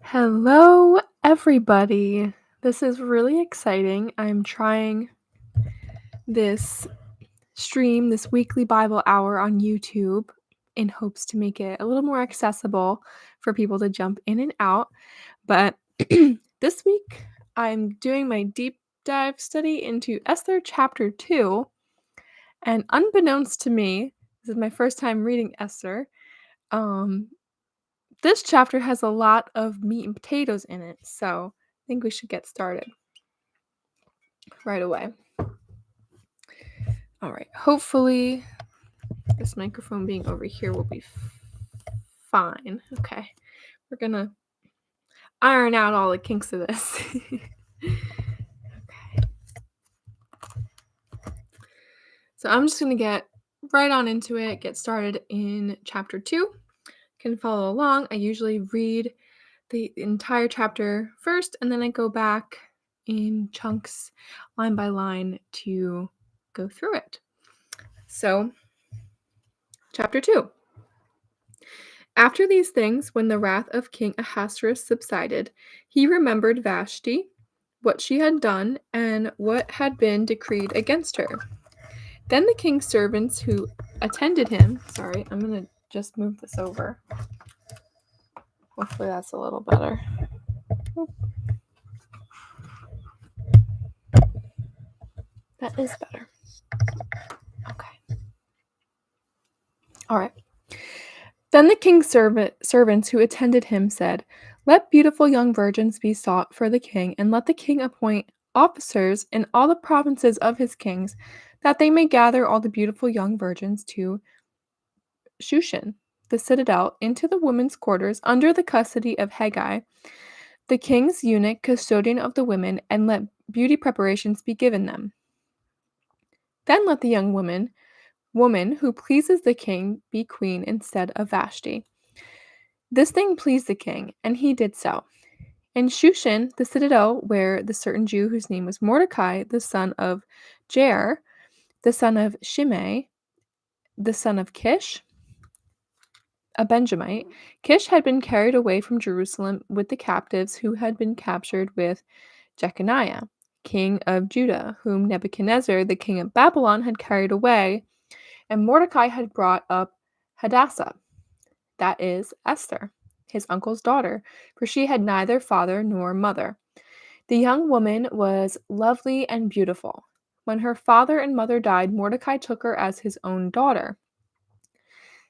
Hello, everybody. This is really exciting. I'm trying this this weekly Bible hour on YouTube in hopes to make it a little more accessible for people to jump in and out. But this week, I'm doing my deep dive study into Esther chapter 2. And unbeknownst to me, this is my first time reading Esther. Um, This chapter has a lot of meat and potatoes in it, so I think we should get started right away. All right, hopefully this microphone being over here will be fine. Okay, we're gonna iron out all the kinks of this. Okay. So I'm just gonna get right on into it, get started in chapter 2. You can follow along. I usually read the entire chapter first, and then I go back in chunks, line by line, to go through it. So, chapter 2. After these things, when the wrath of King Ahasuerus subsided, he remembered Vashti, what she had done, and what had been decreed against her. Then the king's servants who attended him, sorry, I'm going to just move this over. Hopefully that's a little better. That is better. Okay. All right. Then the king's servants who attended him said, "Let beautiful young virgins be sought for the king, and let the king appoint officers in all the provinces of his kings, that they may gather all the beautiful young virgins to Shushan, the citadel, into the women's quarters under the custody of Haggai, the king's eunuch, custodian of the women, and let beauty preparations be given them. Then let the young woman who pleases the king be queen instead of Vashti." This thing pleased the king, and he did so. In Shushan, the citadel where the certain Jew whose name was Mordecai, the son of Jair, the son of Shimei, the son of Kish, a Benjamite, Kish had been carried away from Jerusalem with the captives who had been captured with Jeconiah, king of Judah, whom Nebuchadnezzar, the king of Babylon, had carried away, and Mordecai had brought up Hadassah, that is, Esther, his uncle's daughter, for she had neither father nor mother. The young woman was lovely and beautiful. When her father and mother died, Mordecai took her as his own daughter.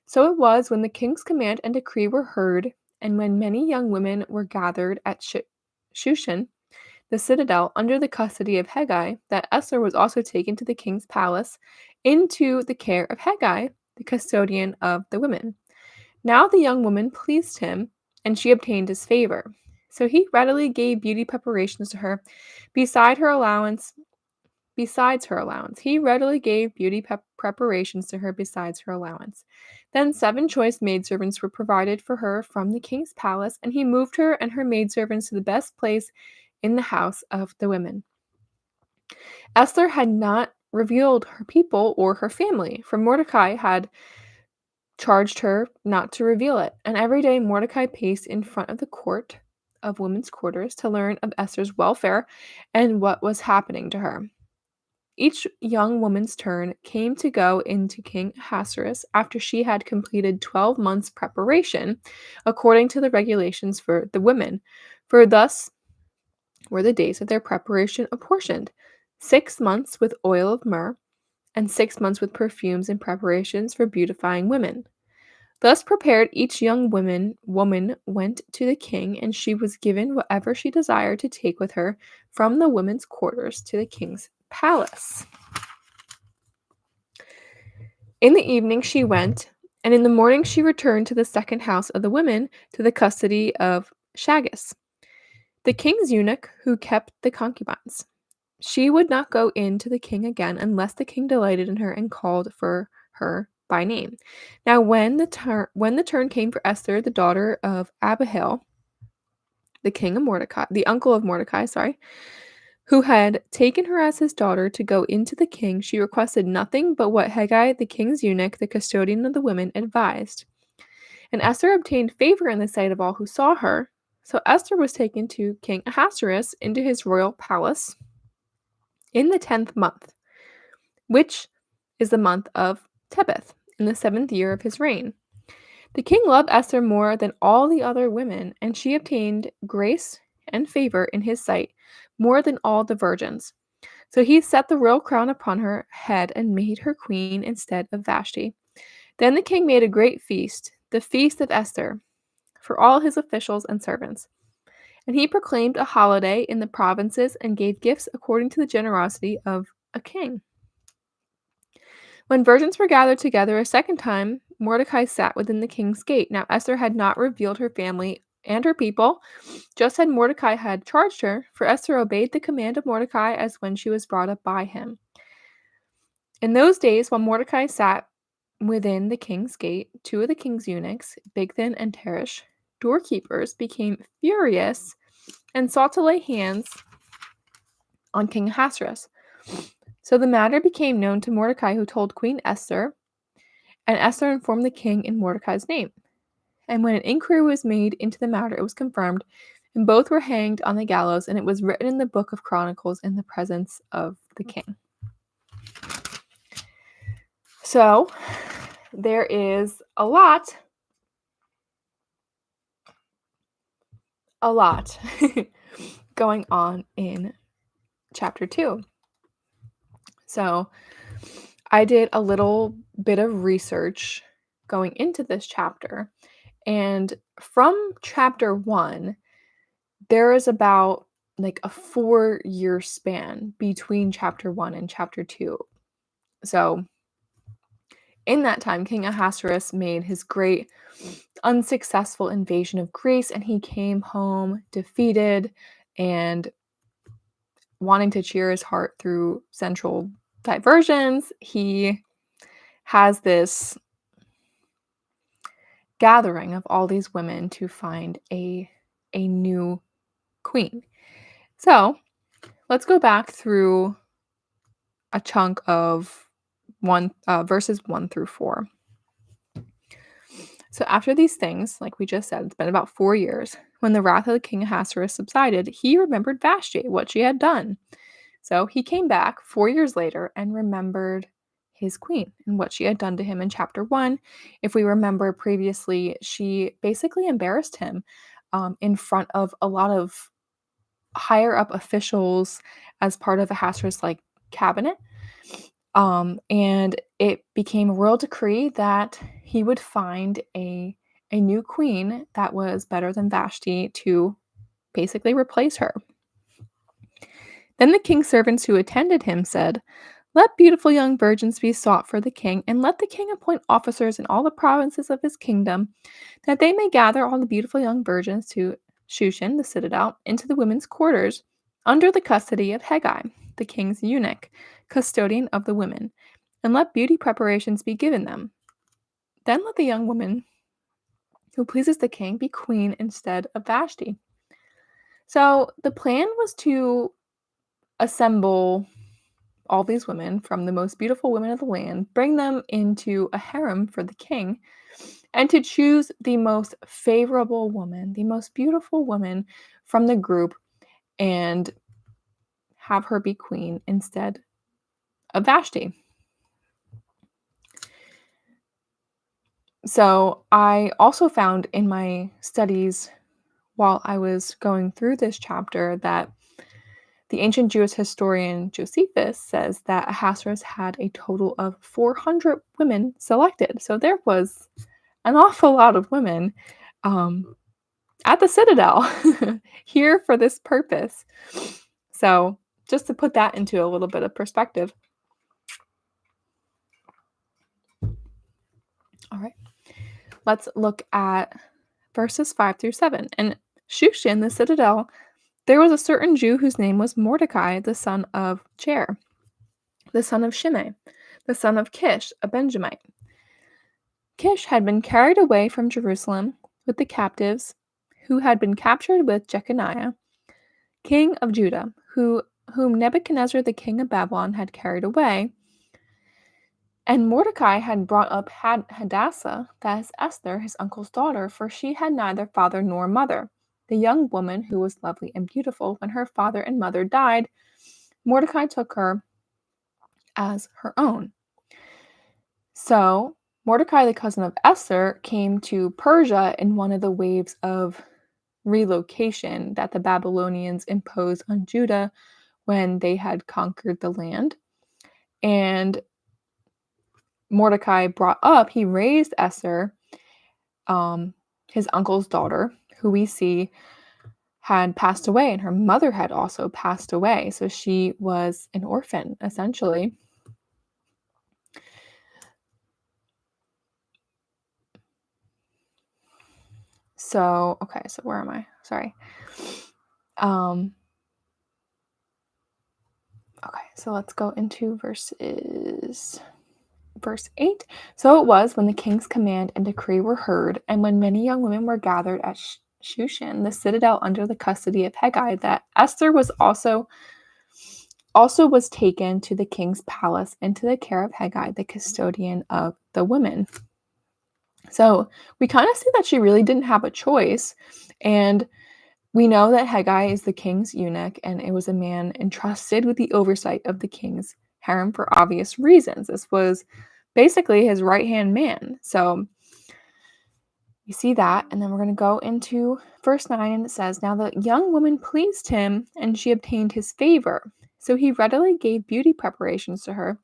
So it was when the king's command and decree were heard, and when many young women were gathered at Shushan, the citadel, under the custody of Haggai, that Esther was also taken to the king's palace, into the care of Haggai, the custodian of the women. Now the young woman pleased him, and she obtained his favor. So he readily gave beauty preparations to her, besides her allowance. He readily gave beauty preparations to her besides her allowance. Then 7 choice maidservants were provided for her from the king's palace, and he moved her and her maidservants to the best place in the house of the women. Esther had not revealed her people or her family, for Mordecai had charged her not to reveal it, and every day Mordecai paced in front of the court of women's quarters to learn of Esther's welfare and what was happening to her. Each young woman's turn came to go into King Ahasuerus after she had completed 12 months' preparation, according to the regulations for the women, for thus were the days of their preparation apportioned: 6 months with oil of myrrh, and 6 months with perfumes and preparations for beautifying women. Thus prepared, each young woman went to the king, and she was given whatever she desired to take with her from the women's quarters to the king's palace. In the evening she went, and in the morning she returned to the second house of the women, to the custody of Shagus, the king's eunuch who kept the concubines. She would not go in to the king again unless the king delighted in her and called for her by name. Now when the turn came for Esther, the daughter of Abihail, the uncle of Mordecai, who had taken her as his daughter to go into the king, she requested nothing but what Haggai, the king's eunuch, the custodian of the women, advised. And Esther obtained favor in the sight of all who saw her, So Esther was taken to King Ahasuerus into his royal palace in the 10th month, which is the month of Tebeth, in the 7th year of his reign. The king loved Esther more than all the other women, and she obtained grace and favor in his sight more than all the virgins. So he set the royal crown upon her head and made her queen instead of Vashti. Then the king made a great feast, the feast of Esther, for all his officials and servants. And he proclaimed a holiday in the provinces and gave gifts according to the generosity of a king. When virgins were gathered together a second time, Mordecai sat within the king's gate. Now Esther had not revealed her family and her people, just as Mordecai had charged her, for Esther obeyed the command of Mordecai as when she was brought up by him. In those days, while Mordecai sat within the king's gate, two of the king's eunuchs, Bigthan and Teresh, doorkeepers, became furious and sought to lay hands on King Ahasuerus. So the matter became known to Mordecai, who told Queen Esther, and Esther informed the king in Mordecai's name. And when an inquiry was made into the matter, it was confirmed, and both were hanged on the gallows, and it was written in the book of Chronicles in the presence of the king. So there is a lot going on in chapter 2. So I did a little bit of research going into this chapter, and from chapter 1, there is about like a 4-year span between chapter 1 and chapter 2. So in that time, King Ahasuerus made his great unsuccessful invasion of Greece, and he came home defeated and wanting to cheer his heart through sensual diversions. He has this gathering of all these women to find a new queen. So let's go back through a chunk of verses 1 through 4. So after these things, like we just said, it's been about 4 years. When the wrath of the king Ahasuerus subsided, he remembered Vashti, what she had done. So he came back 4 years later and remembered his queen and what she had done to him in chapter 1. If we remember previously, she basically embarrassed him in front of a lot of higher up officials as part of Ahasuerus' cabinet. And it became a royal decree that he would find a new queen that was better than Vashti to basically replace her. Then the king's servants who attended him said, "Let beautiful young virgins be sought for the king, and let the king appoint officers in all the provinces of his kingdom, that they may gather all the beautiful young virgins to Shushan, the citadel, into the women's quarters, under the custody of Hegai, the king's eunuch, custodian of the women, and let beauty preparations be given them. Then let the young woman who pleases the king be queen instead of Vashti." So the plan was to assemble all these women from the most beautiful women of the land, bring them into a harem for the king, and to choose the most favorable woman, the most beautiful woman from the group, and have her be queen instead of Vashti. So I also found in my studies while I was going through this chapter that the ancient Jewish historian Josephus says that Ahasuerus had a total of 400 women selected. So there was an awful lot of women at the citadel here for this purpose. So just to put that into a little bit of perspective. All right, let's look at verses 5 through 7. And Shushan, the citadel, there was a certain Jew whose name was Mordecai, the son of Jair, the son of Shimei, the son of Kish, a Benjamite. Kish had been carried away from Jerusalem with the captives who had been captured with Jeconiah, king of Judah, whom Nebuchadnezzar the king of Babylon had carried away. And Mordecai had brought up Hadassah, that is Esther, his uncle's daughter, for she had neither father nor mother. the young woman who was lovely and beautiful. When her father and mother died, Mordecai took her as her own. So Mordecai, the cousin of Esther, came to Persia in one of the waves of relocation that the Babylonians imposed on Judah when they had conquered the land. And Mordecai he raised Esther, his uncle's daughter, who we see had passed away, and her mother had also passed away. So she was an orphan, essentially. So, okay, so where am I? Sorry. Okay, so let's go into verse 8. So it was when the king's command and decree were heard, and when many young women were gathered at Shushan, the citadel under the custody of Hegai, that Esther also was taken to the king's palace into the care of Hegai, the custodian of the women. So we kind of see that she really didn't have a choice, and we know that Hegai is the king's eunuch, and it was a man entrusted with the oversight of the king's harem for obvious reasons. This was basically his right-hand man. So you see that, and then we're going to go into verse 9, and it says, "Now the young woman pleased him, and she obtained his favor. So he readily gave beauty preparations to her,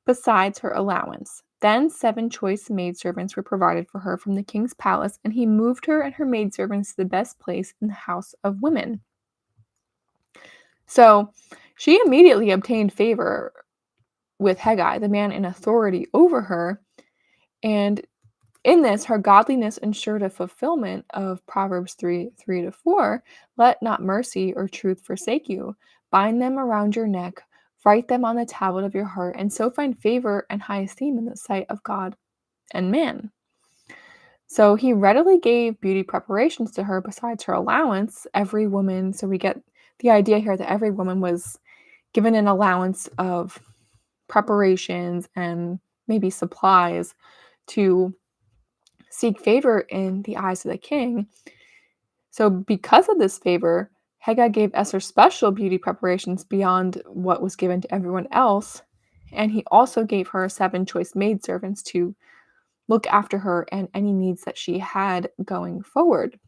besides her allowance. Then 7 choice maidservants were provided for her from the king's palace, and he moved her and her maidservants to the best place in the house of women." So she immediately obtained favor with Hegai, the man in authority over her, and in this, her godliness ensured a fulfillment of Proverbs 3:3-4. "Let not mercy or truth forsake you. Bind them around your neck, write them on the tablet of your heart, and so find favor and high esteem in the sight of God and man." So he readily gave beauty preparations to her besides her allowance. Every woman, so we get the idea here that every woman was given an allowance of preparations and maybe supplies to seek favor in the eyes of the king. So because of this favor, Hegai gave Esther special beauty preparations beyond what was given to everyone else, and he also gave her 7 choice maidservants to look after her and any needs that she had going forward.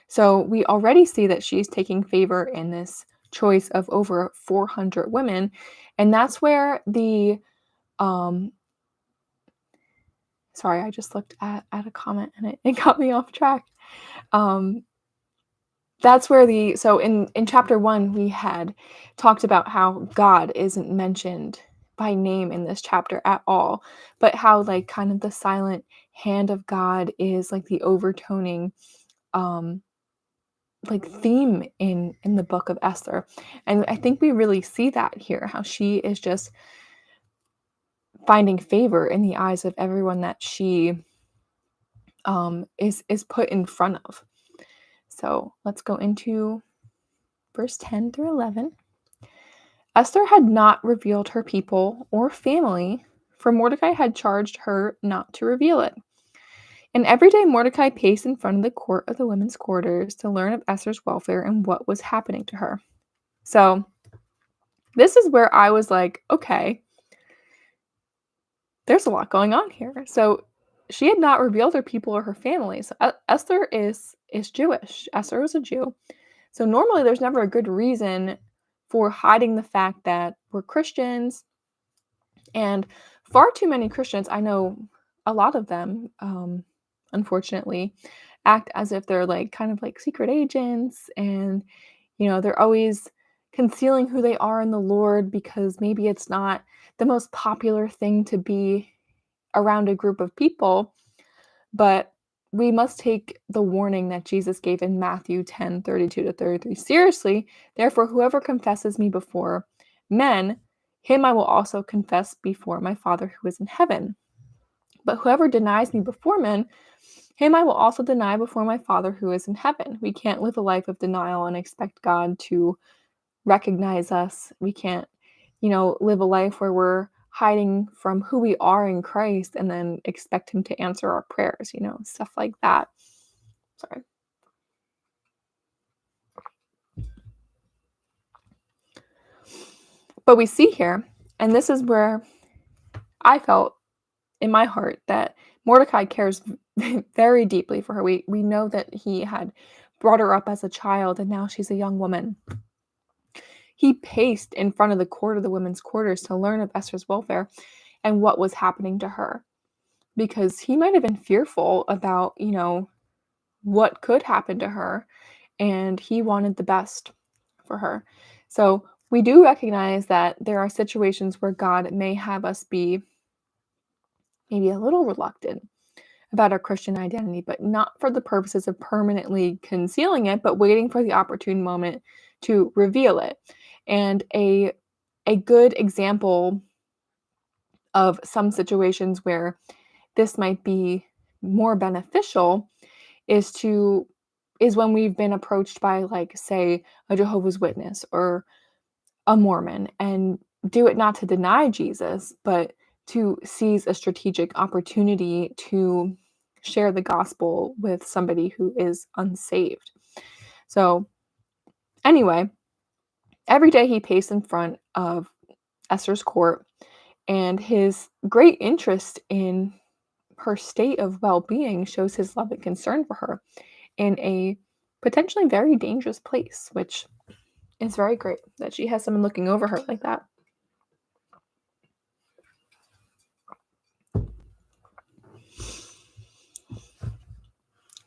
So we already see that she's taking favor in this choice of over 400 women, and that's where the sorry, I just looked at a comment and it got me off track. That's where so in chapter 1, we had talked about how God isn't mentioned by name in this chapter at all, but how like kind of the silent hand of God is like the overtoning like theme in the book of Esther. And I think we really see that here, how she is just finding favor in the eyes of everyone that she is put in front of. So let's go into verse 10-11. Esther had not revealed her people or family, for Mordecai had charged her not to reveal it. And every day Mordecai paced in front of the court of the women's quarters to learn of Esther's welfare and what was happening to her. So this is where I was like, okay, there's a lot going on here. So she had not revealed her people or her family. So Esther is Jewish. Esther was a Jew. So normally there's never a good reason for hiding the fact that we're Christians. And far too many Christians, I know a lot of them, unfortunately, act as if they're like kind of like secret agents, and they're always concealing who they are in the Lord because maybe it's not the most popular thing to be around a group of people. But we must take the warning that Jesus gave in Matthew 10:32-33 seriously. "Therefore, whoever confesses me before men, him I will also confess before my Father who is in heaven. But whoever denies me before men, him I will also deny before my Father who is in heaven." We can't live a life of denial and expect God to recognize us. We can't, live a life where we're hiding from who we are in Christ and then expect him to answer our prayers, stuff like that. Sorry. But we see here, and this is where I felt in my heart that Mordecai cares very deeply for her. We know that he had brought her up as a child, and now she's a young woman. He paced in front of the court of the women's quarters to learn of Esther's welfare and what was happening to her, because he might have been fearful about, what could happen to her, and he wanted the best for her. So we do recognize that there are situations where God may have us be maybe a little reluctant about our Christian identity, but not for the purposes of permanently concealing it, but waiting for the opportune moment to reveal it. And a good example of some situations where this might be more beneficial is when we've been approached by, like, say, a Jehovah's Witness or a Mormon, and do it not to deny Jesus, but to seize a strategic opportunity to share the gospel with somebody who is unsaved. So anyway, every day he paced in front of Esther's court, and his great interest in her state of well-being shows his love and concern for her in a potentially very dangerous place, which is very great that she has someone looking over her like that.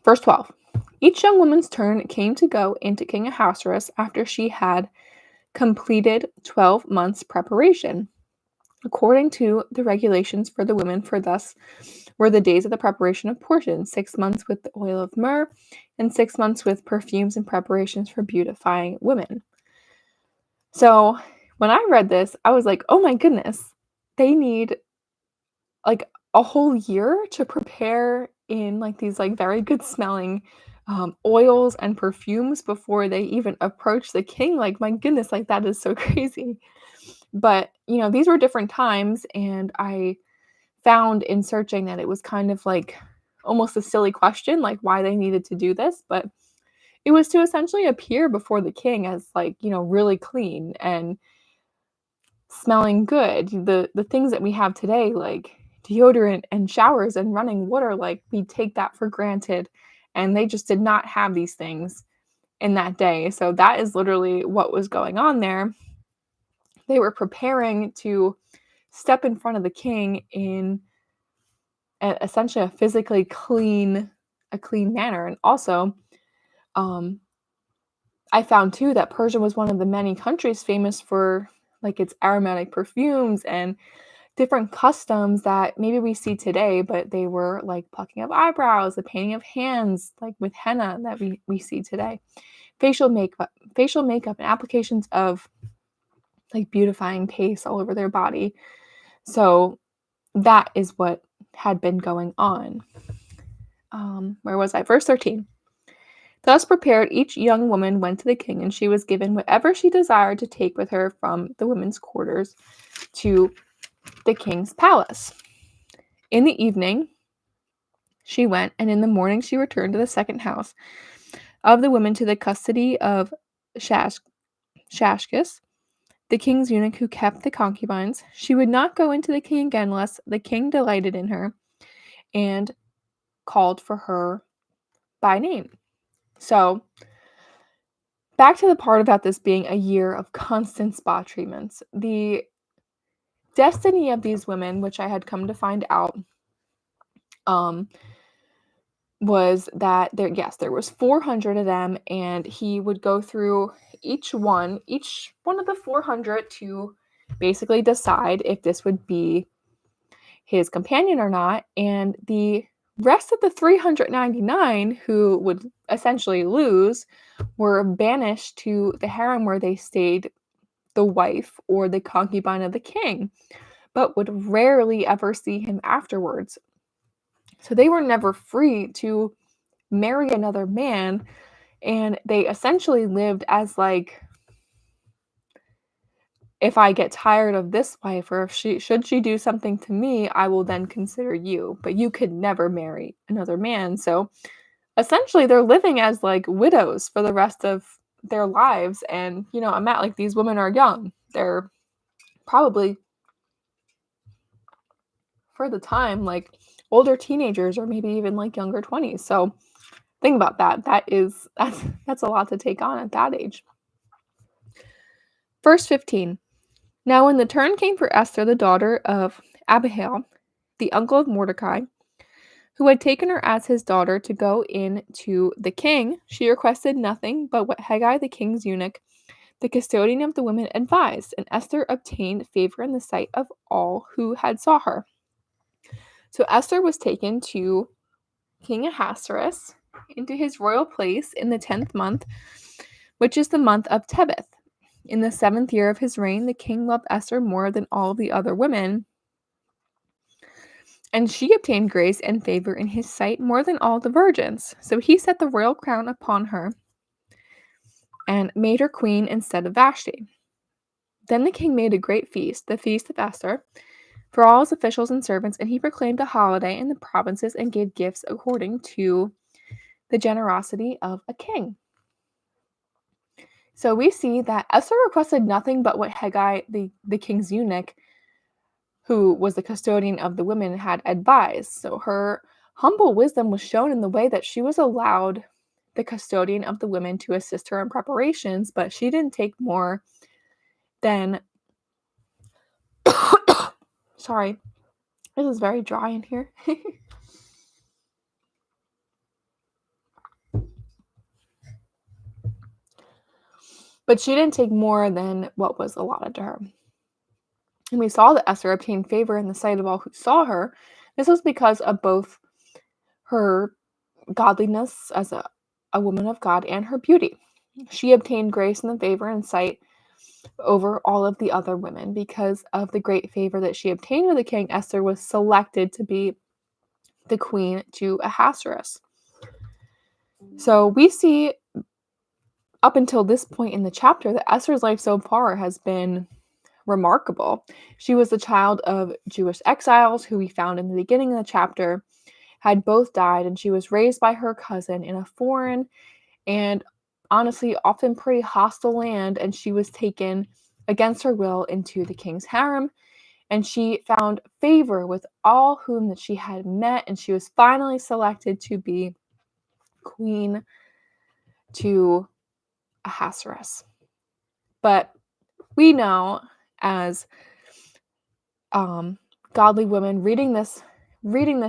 Verse 12. Each young woman's turn came to go into King Ahasuerus after she had completed 12 months' preparation, according to the regulations for the women, for thus were the days of the preparation of portions, 6 months with the oil of myrrh, and 6 months with perfumes and preparations for beautifying women. So when I read this, I was like, oh my goodness, they need like a whole year to prepare in like these like very good smelling oils and perfumes before they even approach the king. Like, my goodness, like that is so crazy. But these were different times, and I found in searching that it was kind of like almost a silly question, like why they needed to do this, but it was to essentially appear before the king as like, really clean and smelling good. The things that we have today, like deodorant and showers and running water, like we take that for granted, and they just did not have these things in that day. So that is literally what was going on there. They were preparing to step in front of the king in essentially a physically clean manner. And also, I found too that Persia was one of the many countries famous for like its aromatic perfumes and different customs that maybe we see today, but they were like plucking of eyebrows, the painting of hands, like with henna that we see today, facial makeup, and applications of like beautifying paste all over their body. So that is what had been going on. Where was I? Verse 13. Thus prepared, each young woman went to the king, and she was given whatever she desired to take with her from the women's quarters to the king's palace. In the evening, she went, and in the morning she returned to the second house of the women to the custody of Shashkas, the king's eunuch who kept the concubines. She would not go into the king again unless the king delighted in her and called for her by name. So, back to the part about this being a year of constant spa treatments. The destiny of these women, which I had come to find out, was that there was 400 of them, and he would go through each one of the 400 to basically decide if this would be his companion or not. And the rest of the 399 who would essentially lose were banished to the harem, where they stayed the wife or the concubine of the king, but would rarely ever see him afterwards. So they were never free to marry another man, and they essentially lived as like, if I get tired of this wife, or if should she do something to me, I will then consider you, but you could never marry another man. So essentially they're living as like widows for the rest of their lives. And I'm at like, these women are young. They're probably for the time, like older teenagers or maybe even like younger 20s. So think about that. That's a lot to take on at that age. Verse 15. Now when the turn came for Esther, the daughter of Abihail, the uncle of Mordecai, who had taken her as his daughter to go in to the king, she requested nothing but what Hegai the king's eunuch, the custodian of the women, advised, and Esther obtained favor in the sight of all who had saw her. So Esther was taken to King Ahasuerus into his royal place in the 10th month, which is the month of Tebeth. In the 7th year of his reign, the king loved Esther more than all the other women, and she obtained grace and favor in his sight more than all the virgins. So he set the royal crown upon her and made her queen instead of Vashti. Then the king made a great feast, the feast of Esther, for all his officials and servants, and he proclaimed a holiday in the provinces and gave gifts according to the generosity of a king. So we see that Esther requested nothing but what Hegai, the king's eunuch, who was the custodian of the women, had advised. So her humble wisdom was shown in the way that she was allowed the custodian of the women to assist her in preparations, but she didn't take more than sorry, it is very dry in here. But she didn't take more than what was allotted to her. And we saw that Esther obtained favor in the sight of all who saw her. This was because of both her godliness as a woman of God and her beauty. She obtained grace and the favor and sight over all of the other women. Because of the great favor that she obtained with the king, Esther was selected to be the queen to Ahasuerus. So we see up until this point in the chapter that Esther's life so far has been remarkable. She was the child of Jewish exiles who we found in the beginning of the chapter had both died, and she was raised by her cousin in a foreign and honestly often pretty hostile land, and she was taken against her will into the king's harem, and she found favor with all whom that she had met, and she was finally selected to be queen to Ahasuerus. But we know as godly women reading this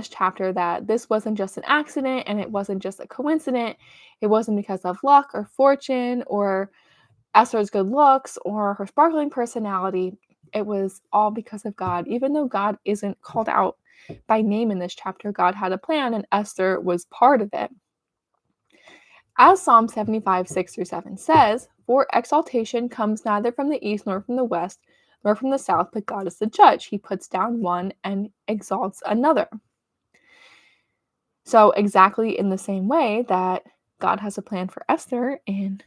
chapter that this wasn't just an accident, and it wasn't just a coincidence. It wasn't because of luck or fortune or Esther's good looks or her sparkling personality. It was all because of God. Even though God isn't called out by name in this chapter, God had a plan, and Esther was part of it. As Psalm 75, 6-7 says, "For exaltation comes neither from the east nor from the west, nor from the south, but God is the judge. He puts down one and exalts another." So exactly in the same way that God has a plan for Esther in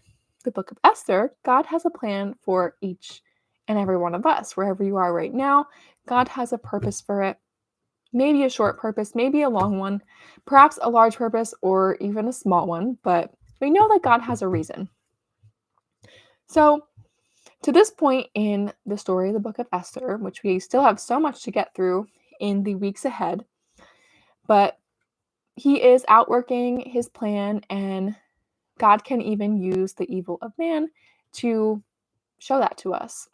the book of Esther, God has a plan for each and every one of us. Wherever you are right now, God has a purpose for it. Maybe a short purpose, maybe a long one, perhaps a large purpose or even a small one, but we know that God has a reason. So to this point in the story of the book of Esther, which we still have so much to get through in the weeks ahead, but he is outworking his plan, and God can even use the evil of man to show that to us.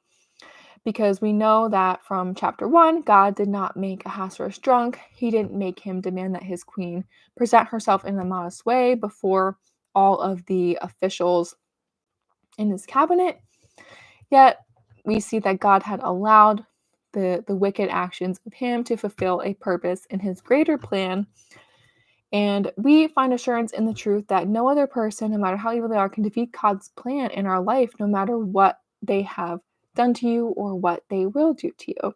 Because we know that from chapter 1, God did not make Ahasuerus drunk. He didn't make him demand that his queen present herself in a modest way before all of the officials in his cabinet. Yet we see that God had allowed the wicked actions of him to fulfill a purpose in his greater plan. And we find assurance in the truth that no other person, no matter how evil they are, can defeat God's plan in our life, no matter what they have done to you or what they will do to you.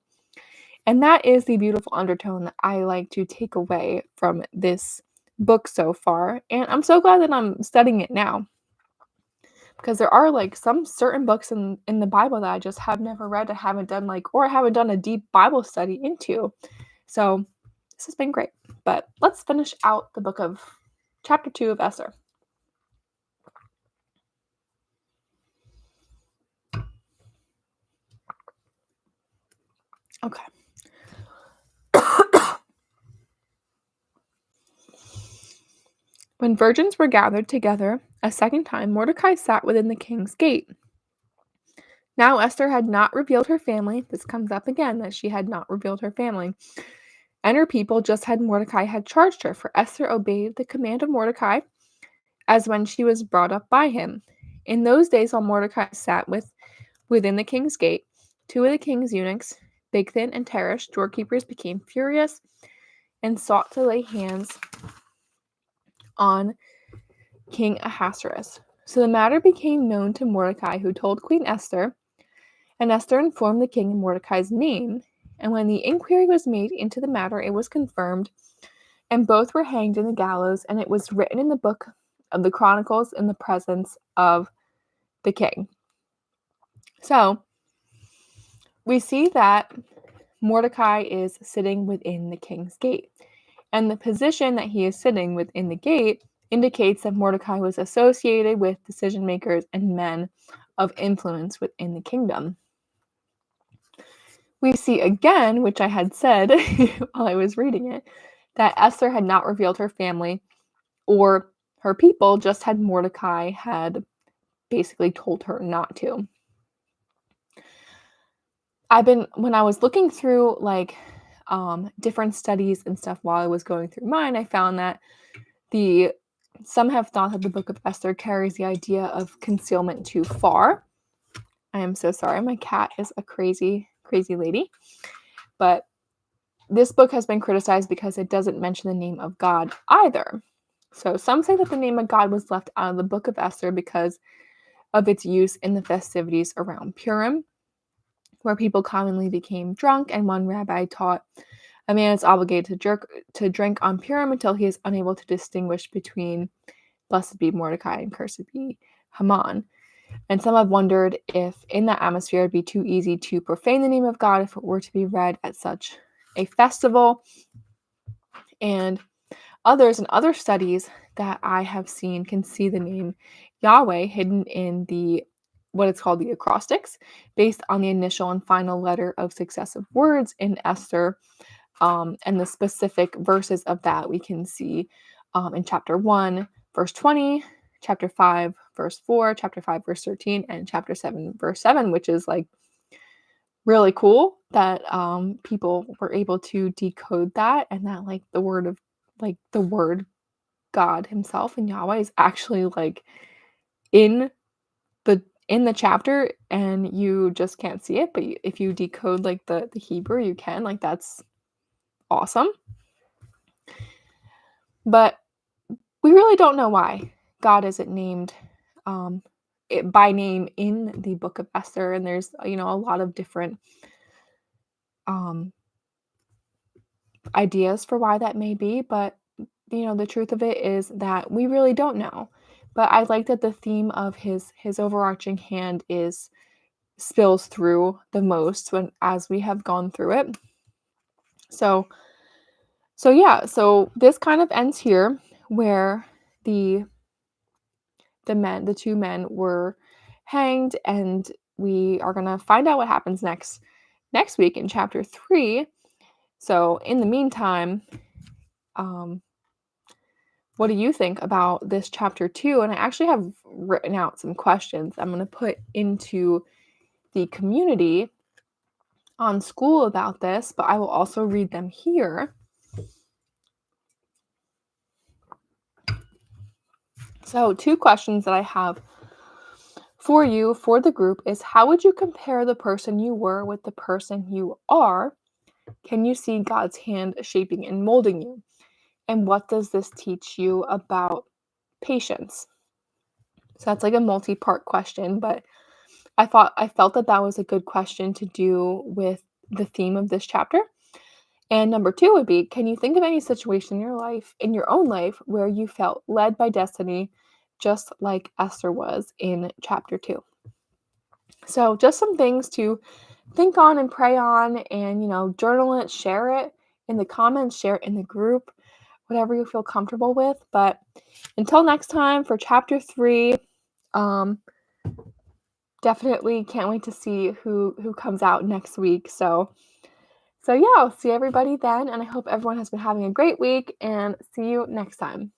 And that is the beautiful undertone that I like to take away from this book so far. And I'm so glad that I'm studying it now, because there are like some certain books in the Bible that I just have never read, I haven't done or I haven't done a deep Bible study into. So this has been great. But let's finish out the book of chapter 2 of Esther. Okay. When virgins were gathered together a second time, Mordecai sat within the king's gate. Now Esther had not revealed her family. This comes up again, that she had not revealed her family. And her people, just as Mordecai had charged her, for Esther obeyed the command of Mordecai, as when she was brought up by him. In those days, while Mordecai sat within the king's gate, two of the king's eunuchs, Bigthan and Teresh, doorkeepers, became furious and sought to lay hands on King Ahasuerus. So the matter became known to Mordecai, who told Queen Esther, and Esther informed the king in Mordecai's name. And when the inquiry was made into the matter, it was confirmed, and both were hanged in the gallows, and it was written in the book of the Chronicles in the presence of the king. So we see that Mordecai is sitting within the king's gate, and the position that he is sitting within the gate indicates that Mordecai was associated with decision makers and men of influence within the kingdom. We see again, which I had said while I was reading it, that Esther had not revealed her family or her people, just had Mordecai had basically told her not to. When I was looking through different studies and stuff while I was going through mine, I found that some have thought that the book of Esther carries the idea of concealment too far. I am so sorry. My cat is a crazy, crazy lady. But this book has been criticized because it doesn't mention the name of God either. So some say that the name of God was left out of the book of Esther because of its use in the festivities around Purim, where people commonly became drunk, and one rabbi taught a man is obligated to drink on Purim until he is unable to distinguish between blessed be Mordecai and cursed be Haman. And some have wondered if in that atmosphere it would be too easy to profane the name of God if it were to be read at such a festival. And others in other studies that I have seen can see the name Yahweh hidden in what it's called the acrostics, based on the initial and final letter of successive words in Esther, and the specific verses of that we can see in chapter 1, verse 20, chapter 5, verse 4, chapter 5, verse 13, and chapter 7, verse 7, which is really cool that people were able to decode that, and that the word God himself and Yahweh is actually in the chapter, and you just can't see it, but if you decode the Hebrew, you can. That's awesome. But we really don't know why God isn't named by name in the book of Esther, and there's a lot of different ideas for why that may be, but the truth of it is that we really don't know. But I like that the theme of his overarching hand spills through the most as we have gone through it. So this kind of ends here, where the two men were hanged, and we are going to find out what happens next week in chapter 3. So in the meantime, what do you think about this chapter 2? And I actually have written out some questions I'm going to put into the community on school about this, but I will also read them here. So 2 questions that I have for you for the group is, how would you compare the person you were with the person you are? Can you see God's hand shaping and molding you? And what does this teach you about patience? So that's a multi-part question, but I felt that was a good question to do with the theme of this chapter. And number 2 would be, can you think of any situation in your own life, where you felt led by destiny, just like Esther was in chapter 2? So just some things to think on and pray on, and, journal it, share it in the comments, share it in the group, whatever you feel comfortable with. But until next time for chapter 3, definitely can't wait to see who comes out next week. So So, yeah, I'll see everybody then, and I hope everyone has been having a great week, and see you next time.